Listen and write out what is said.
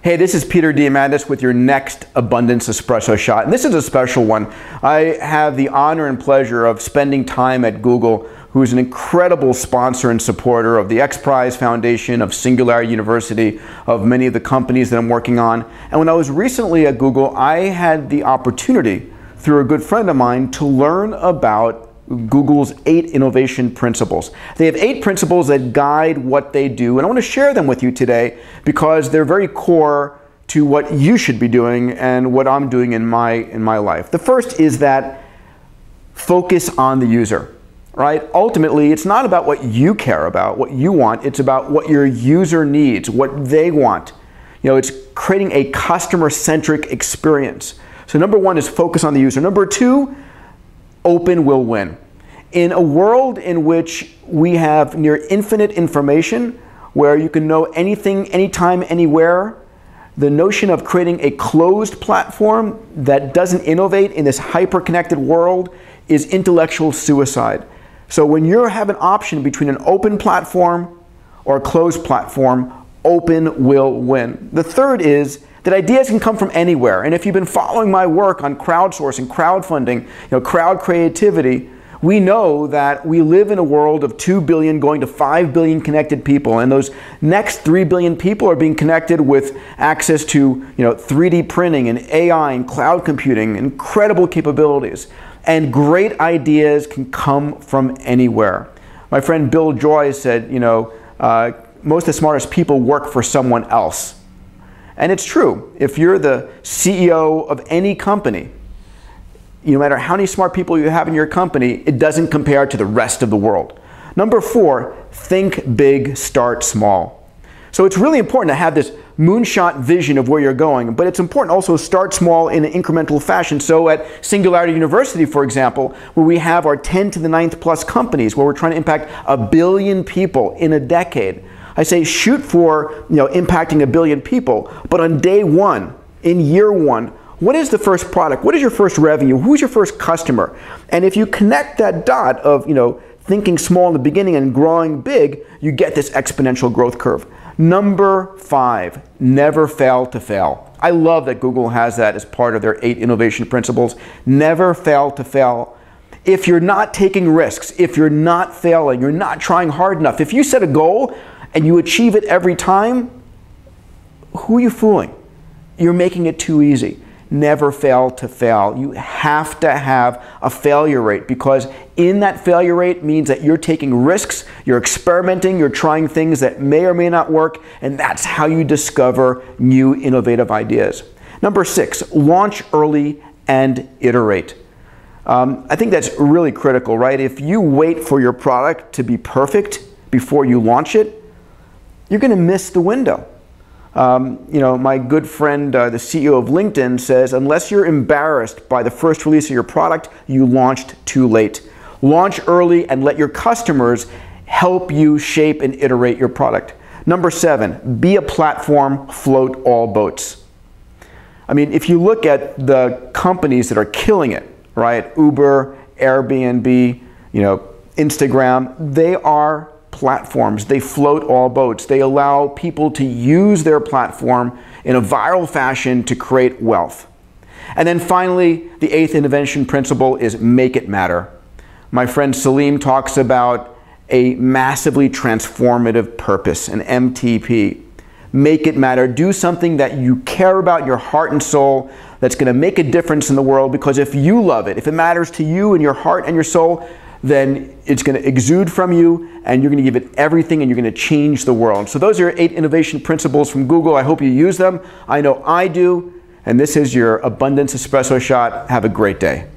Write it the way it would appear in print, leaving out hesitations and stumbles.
Hey, this is Peter Diamandis with your next Abundance Espresso Shot. And this is a special one. I have the honor and pleasure of spending time at Google, who is an incredible sponsor and supporter of the X Prize Foundation, of Singularity University, of many of the companies that I'm working on. And when I was recently at Google, I had the opportunity, through a good friend of mine, to learn about Google's 8 innovation principles. They have 8 principles that guide what they do, and I want to share them with you today because they're very core to what you should be doing and what I'm doing in my life. The first is that focus on the user, right? Ultimately, it's not about what you care about, what you want. It's about what your user needs, what they want. You know, it's creating a customer-centric experience. So number 1 is focus on the user. Number 2, open will win. In a world in which we have near infinite information, where you can know anything, anytime, anywhere, the notion of creating a closed platform that doesn't innovate in this hyper-connected world is intellectual suicide. So when you have an option between an open platform or a closed platform, open will win. The third is that ideas can come from anywhere. And if you've been following my work on crowdsourcing, crowdfunding, crowd creativity, we know that we live in a world of 2 billion going to 5 billion connected people. And those next 3 billion people are being connected with access to 3D printing and AI and cloud computing, incredible capabilities. And great ideas can come from anywhere. My friend Bill Joy said, most of the smartest people work for someone else. And it's true. If you're the CEO of any company, no matter how many smart people you have in your company, it doesn't compare to the rest of the world. Number 4, think big, start small. So it's really important to have this moonshot vision of where you're going, but it's important also to start small in an incremental fashion. So at Singularity University, for example, where we have our 10 to the 9th plus companies, where we're trying to impact 1 billion people in a decade, I say shoot for impacting 1 billion people, but on day 1, in year 1, what is the first product? What is your first revenue? Who's your first customer? And if you connect that dot of thinking small in the beginning and growing big, you get this exponential growth curve. Number 5, never fail to fail. I love that Google has that as part of their 8 innovation principles. Never fail to fail. If you're not taking risks, if you're not failing, you're not trying hard enough, if you set a goal and you achieve it every time, who are you fooling? You're making it too easy. Never fail to fail. You have to have a failure rate, because in that failure rate means that you're taking risks, you're experimenting, you're trying things that may or may not work, and that's how you discover new innovative ideas. Number 6, launch early and iterate. I think that's really critical, right? If you wait for your product to be perfect before you launch it, you're going to miss the window. My good friend, the CEO of LinkedIn, says, unless you're embarrassed by the first release of your product, you launched too late. Launch early and let your customers help you shape and iterate your product. Number 7, be a platform, float all boats. I mean, if you look at the companies that are killing it, right? Uber, Airbnb, Instagram, they are platforms. They float all boats. They allow people to use their platform in a viral fashion to create wealth. And then finally, the 8th innovation principle is make it matter. My friend Salim talks about a massively transformative purpose, an MTP. Make it matter. Do something that you care about, your heart and soul, that's going to make a difference in the world, because if you love it, if it matters to you and your heart and your soul, then it's going to exude from you, and you're going to give it everything, and you're going to change the world. So those are your 8 innovation principles from Google. I hope you use them. I know I do. And this is your Abundance Espresso Shot. Have a great day.